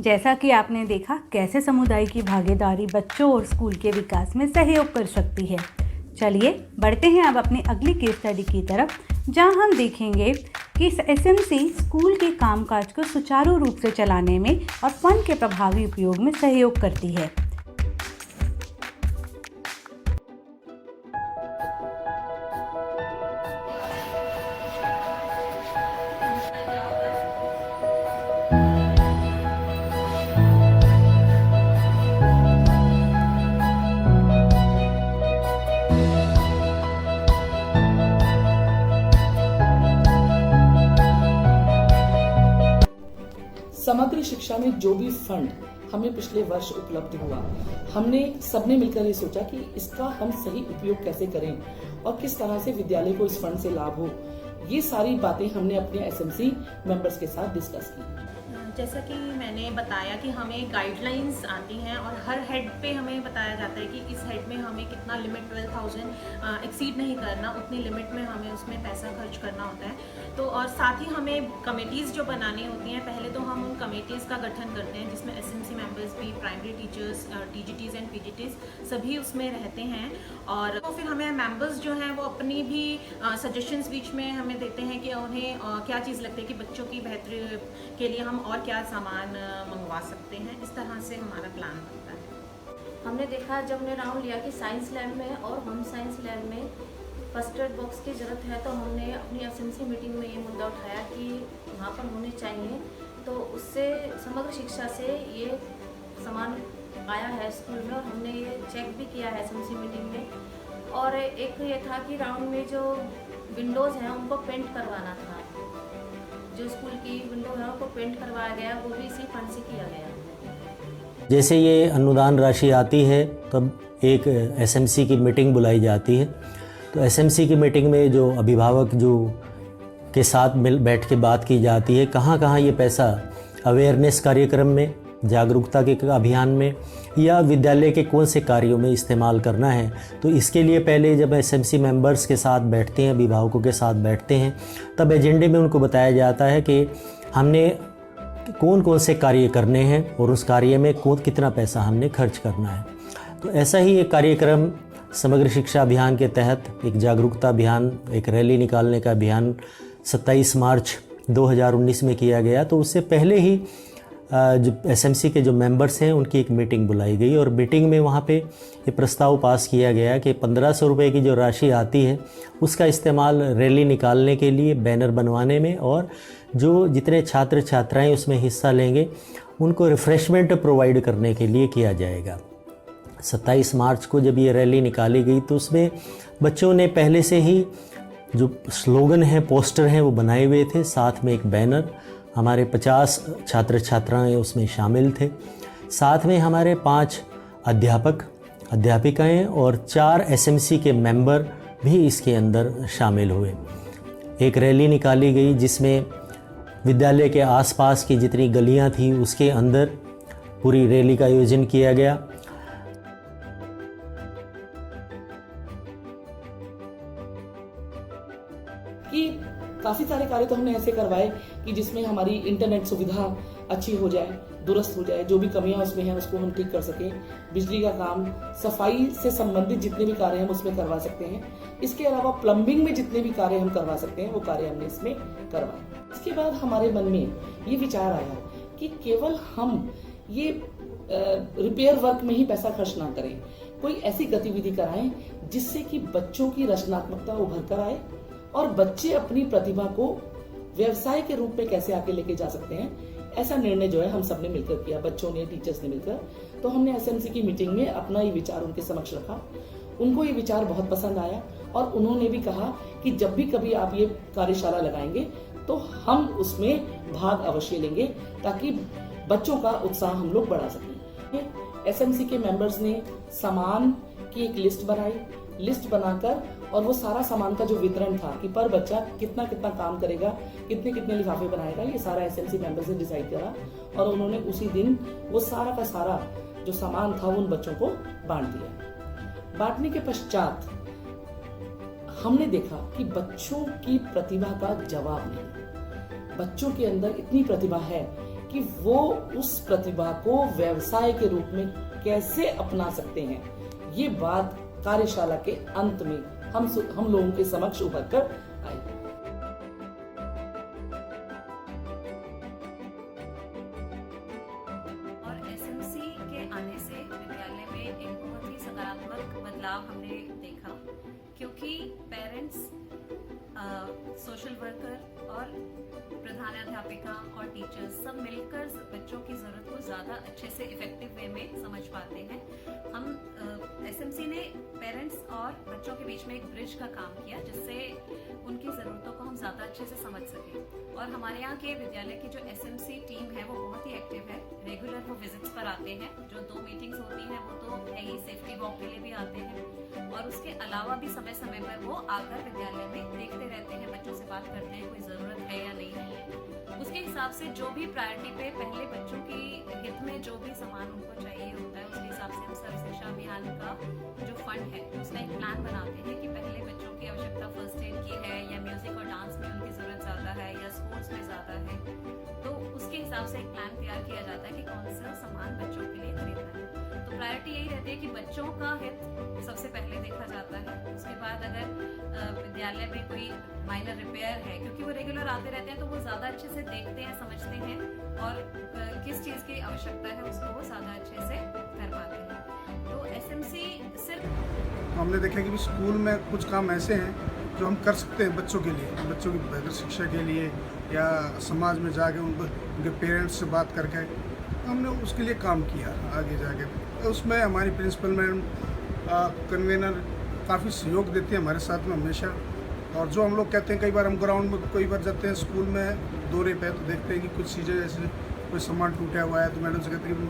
जैसा कि आपने देखा कैसे समुदाय की भागीदारी बच्चों और स्कूल के विकास में सहयोग कर सकती है। चलिए बढ़ते हैं अब अपनी अगली केस स्टडी की तरफ, जहां हम देखेंगे कि एसएमसी स्कूल के कामकाज को सुचारू रूप से चलाने में और फंड के प्रभावी उपयोग में सहयोग करती है। समग्र शिक्षा में जो भी फंड हमें पिछले वर्ष उपलब्ध हुआ, हमने सबने मिलकर ये सोचा कि इसका हम सही उपयोग कैसे करें और किस तरह से विद्यालय को इस फंड से लाभ हो। ये सारी बातें हमने अपने एसएमसी मेंबर्स के साथ डिस्कस की। जैसा कि मैंने बताया कि हमें गाइडलाइंस आती हैं और हर हेड पे हमें बताया जाता है कि इस हेड में हमें कितना लिमिट 12,000 एक्सीड नहीं करना, उतनी लिमिट में हमें उसमें पैसा खर्च करना होता है। तो और साथ ही हमें कमेटीज़ जो बनानी होती हैं, पहले तो हम उन कमेटीज़ का गठन करते हैं जिसमें एसएमसी मेंबर्स भी, प्राइमरी टीचर्स, टीजीटीज़ एंड पीजीटीज़ सभी उसमें रहते हैं। और तो फिर हमें मेंबर्स जो हैं वो अपनी भी सजेशंस बीच में हमें देते हैं कि उन्हें क्या चीज़ लगती है कि बच्चों की बेहतरी के लिए हम और क्या सामान मंगवा सकते हैं। इस तरह से हमारा प्लान बनता है। हमने देखा जब हमने राउंड लिया कि साइंस लैब में और होम साइंस लैब में फर्स्ट एड बॉक्स की ज़रूरत है, तो हमने अपनी एसएमसी मीटिंग में ये मुद्दा उठाया कि वहाँ पर होने चाहिए। तो उससे समग्र शिक्षा से ये सामान आया है स्कूल में और हमने ये चेक भी किया है एसएमसी मीटिंग में। और एक ये था कि राउंड में जो विंडोज़ हैं उनको पेंट करवाना था, जो स्कूल की विंडो है उनको पेंट करवाया गया, वो भी इसी फंड से किया गया। जैसे ये अनुदान राशि आती है तब एक एसएमसी की मीटिंग बुलाई जाती है। तो एसएमसी की मीटिंग में जो अभिभावक जो के साथ मिल बैठ के बात की जाती है, कहाँ कहाँ ये पैसा अवेयरनेस कार्यक्रम में, जागरूकता के अभियान में या विद्यालय के कौन से कार्यों में इस्तेमाल करना है। तो इसके लिए पहले जब एसएमसी मेंबर्स के साथ बैठते हैं, अभिभावकों के साथ बैठते हैं, तब एजेंडे में उनको बताया जाता है कि हमने कौन कौन से कार्य करने हैं और उस कार्य में कितना पैसा हमने खर्च करना है। तो ऐसा ही एक कार्यक्रम समग्र शिक्षा अभियान के तहत एक जागरूकता अभियान, एक रैली निकालने का अभियान 27 मार्च 2019 में किया गया। तो उससे पहले ही जो एसएमसी के जो मेंबर्स हैं उनकी एक मीटिंग बुलाई गई और मीटिंग में वहाँ पे ये प्रस्ताव पास किया गया कि 1500 रुपये की जो राशि आती है उसका इस्तेमाल रैली निकालने के लिए, बैनर बनवाने में, और जो जितने छात्र छात्राएं उसमें हिस्सा लेंगे उनको रिफ़्रेशमेंट प्रोवाइड करने के लिए किया जाएगा। 27 मार्च को जब ये रैली निकाली गई तो उसमें बच्चों ने पहले से ही जो स्लोगन है, पोस्टर हैं, वो बनाए हुए थे, साथ में एक बैनर। हमारे 50 छात्र छात्राएं उसमें शामिल थे। साथ में हमारे 5 अध्यापक अध्यापिकाएं और 4 एसएमसी के मेंबर भी इसके अंदर शामिल हुए। एक रैली निकाली गई जिसमें विद्यालय के आसपास की जितनी गलियां थी उसके अंदर पूरी रैली का आयोजन किया गया। कि काफ़ी सारे कार्य तो हमने ऐसे करवाए कि जिसमें हमारी इंटरनेट सुविधा अच्छी हो जाए, दुरुस्त हो जाए, जो भी कमियां उसमें हैं उसको हम ठीक कर सकें। बिजली का काम, सफाई से संबंधित जितने भी कार्य हम उसमें करवा सकते हैं। इसके अलावा प्लम्बिंग में जितने भी कार्य हम करवा सकते हैं वो कार्य हमने इसमें करवाए। इसके बाद हमारे मन में ये विचार आया कि केवल हम ये रिपेयर वर्क में ही पैसा खर्च ना करें, कोई ऐसी गतिविधि कराएं जिससे कि बच्चों की रचनात्मकता उभर कर आए और बच्चे अपनी प्रतिभा को व्यवसाय के रूप में कैसे आगे लेके जा सकते हैं। ऐसा निर्णय जो है हम सबने मिलकर किया, बच्चों ने, टीचर्स ने मिलकर। तो हमने एसएमसी की मीटिंग में अपना ये विचार उनके समक्ष रखा। उनको ये विचार बहुत पसंद आया और उन्होंने भी कहा कि जब भी कभी आप ये कार्यशाला लगाएंगे तो हम उसमें भाग अवश्य लेंगे ताकि बच्चों का उत्साह हम लोग बढ़ा सकें। एसएमसी के मेंबर्स ने सामान की एक लिस्ट बनाई। लिस्ट बनाकर और वो सारा सामान का जो वितरण था कि पर बच्चा कितना कितना काम करेगा, कितने कितने लिफाफे बनाएगा, ये सारा एसएमसी मेंबर्स ने डिसाइड करा और उन्होंने उसी दिन वो सारा का सारा जो सामान था वो उन बच्चों को बांट दिया। बांटने के पश्चात हमने देखा कि बच्चों की प्रतिभा का जवाब नहीं। बच्चों के अंदर इतनी प्रतिभा है कि वो उस प्रतिभा को व्यवसाय के रूप में कैसे अपना सकते हैं। ये बात कार्यशाला के अंत में हम लोगों के समक्ष उभर कर आई। और एसएमसी के आने से विद्यालय में एक बहुत ही सकारात्मक बदलाव हमने देखा, क्योंकि पेरेंट्स, सोशल वर्कर और प्रधानाध्यापिका और टीचर्स सब मिलकर बच्चों की ज़रूरत को ज़्यादा अच्छे से इफेक्टिव वे में समझ पाते हैं। हम एसएमसी ने पेरेंट्स और बच्चों के बीच में एक ब्रिज का काम किया, जिससे उनकी ज़रूरतों को हम ज़्यादा अच्छे से समझ सकें। और हमारे यहाँ के विद्यालय की जो एसएमसी टीम है वो बहुत ही एक्टिव है। रेगुलर वो विजिट्स पर आते हैं। जो 2 मीटिंग्स होती हैं वो तो है ही, सेफ्टी वॉक के लिए भी आते हैं, और उसके अलावा भी समय समय पर वो आकर विद्यालय में देखते रहते हैं, बच्चों से बात करते हैं, कोई ज़रूरत है या नहीं है। उसके हिसाब से जो भी प्रायोरिटी पे पहले बच्चों की हित में जो भी सामान उनको चाहिए होता है, उसके हिसाब से हम सर्व शिक्षा अभियान का जो फंड है उसका एक प्लान बनाते हैं कि पहले बच्चों की आवश्यकता फर्स्ट एड की है, या म्यूजिक और डांस में उनकी ज़रूरत ज़्यादा है, या स्पोर्ट्स में ज़्यादा है। तो उसके हिसाब से एक प्लान तैयार किया जाता है कि कौन सा सामान बच्चों के लिए खरीदना है। तो प्रायोरिटी यही रहती है कि बच्चों का हित सबसे पहले देखा जाता है। उसके बाद अगर विद्यालय में कोई माइनर रिपेयर है, क्योंकि वो रेगुलर आते रहते हैं, तो वो ज़्यादा अच्छे से देखते हैं, समझते हैं, और किस चीज़ की आवश्यकता है उसको वो ज़्यादा अच्छे से कर पाते हैं। तो एसएमसी सिर्फ हमने देखा कि स्कूल में कुछ काम ऐसे हैं जो हम कर सकते हैं बच्चों के लिए, बच्चों की बेहतर शिक्षा के लिए, या समाज में जाके उनके पेरेंट्स से बात करके हमने उसके लिए काम किया आगे जाके। उसमें हमारी प्रिंसिपल मैम, कन्वेनर काफ़ी सहयोग देती है हमारे साथ में हमेशा। और जो हम लोग कहते हैं, कई बार हम ग्राउंड में कई बार जाते हैं स्कूल में दौरे पे, तो देखते हैं कि कुछ चीज़ें जैसे कोई सामान टूटा हुआ है, तो मैडम से कहते हैं कि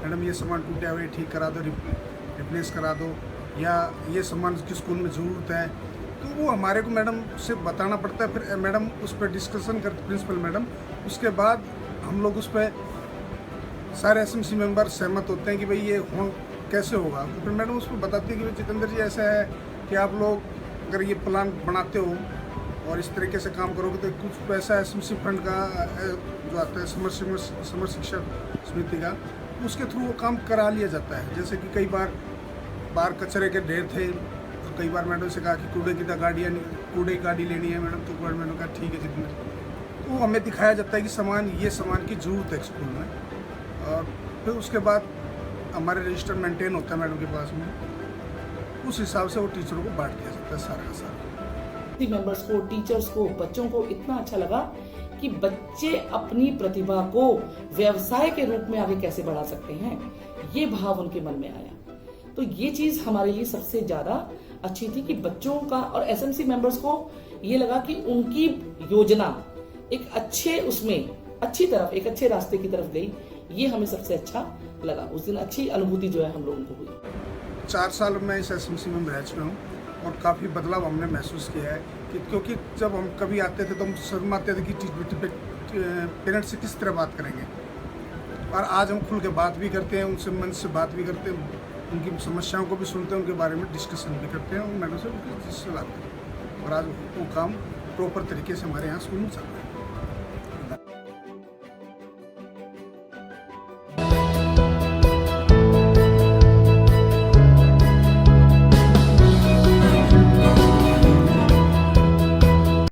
मैडम ये सामान टूटा हुआ है, ठीक करा दो, रिप्लेस करा दो, या ये सामान की स्कूल में ज़रूरत है, तो वो हमारे को मैडम से बताना पड़ता है। फिर मैडम उस पर डिस्कशन करते, प्रिंसिपल मैडम, उसके बाद हम लोग उस पर सारे एसएमसी मेंबर सहमत होते हैं कि भाई ये कैसे होगा। तो फिर मैडम उसको बताती है कि भाई जितेंद्र जी, ऐसा है कि आप लोग अगर ये प्लान बनाते हो और इस तरीके से काम करोगे तो कुछ पैसा एसएमसी फंड का जो आता है समर शिक्षा समिति का, उसके थ्रू वो काम करा लिया जाता है। जैसे कि कई बार बाहर कचरे के ढेर थे, तो कई बार मैडम से कहा कि कूड़े की कूड़े की गाड़ी लेनी है मैडम, तो मैडम कहा ठीक है जितने, तो हमें दिखाया जाता है कि ये सामान की ज़रूरत है स्कूल में। और फिर उसके बाद हमारे रजिस्टर मेंटेन होता है मैडम के पास में, उस हिसाब से वो टीचरों को बांट दिया जाता है सारा का सारा। मेंबर्स को, टीचर्स को, बच्चों को इतना अच्छा लगा कि बच्चे अपनी प्रतिभा को व्यवसाय के रूप में आगे कैसे बढ़ा सकते हैं, ये भाव उनके मन में आया। तो ये चीज हमारे लिए सबसे ज्यादा अच्छी थी कि बच्चों का और एसएमसी मेंबर्स को ये लगा कि उनकी योजना एक अच्छी तरफ, एक अच्छे रास्ते की तरफ गई। ये हमें सबसे अच्छा लगा। उस दिन अच्छी अनुभूति जो है हम लोगों को हुई। 4 साल में इस एसएमसी में बैच में हूँ और काफ़ी बदलाव हमने महसूस किया है कि क्योंकि जब हम कभी आते थे तो हम शर्माते थे कि पेरेंट्स से किस तरह बात करेंगे, और आज हम खुल के बात भी करते हैं, उनसे मन से बात भी करते हैं, उनकी समस्याओं को भी सुनते हैं, उनके बारे में डिस्कशन भी करते हैं, और मैडम से उनकी सलाह करते हैं, और आज वो काम प्रॉपर तरीके से हमारे यहाँ स्कूल में चल रहा है।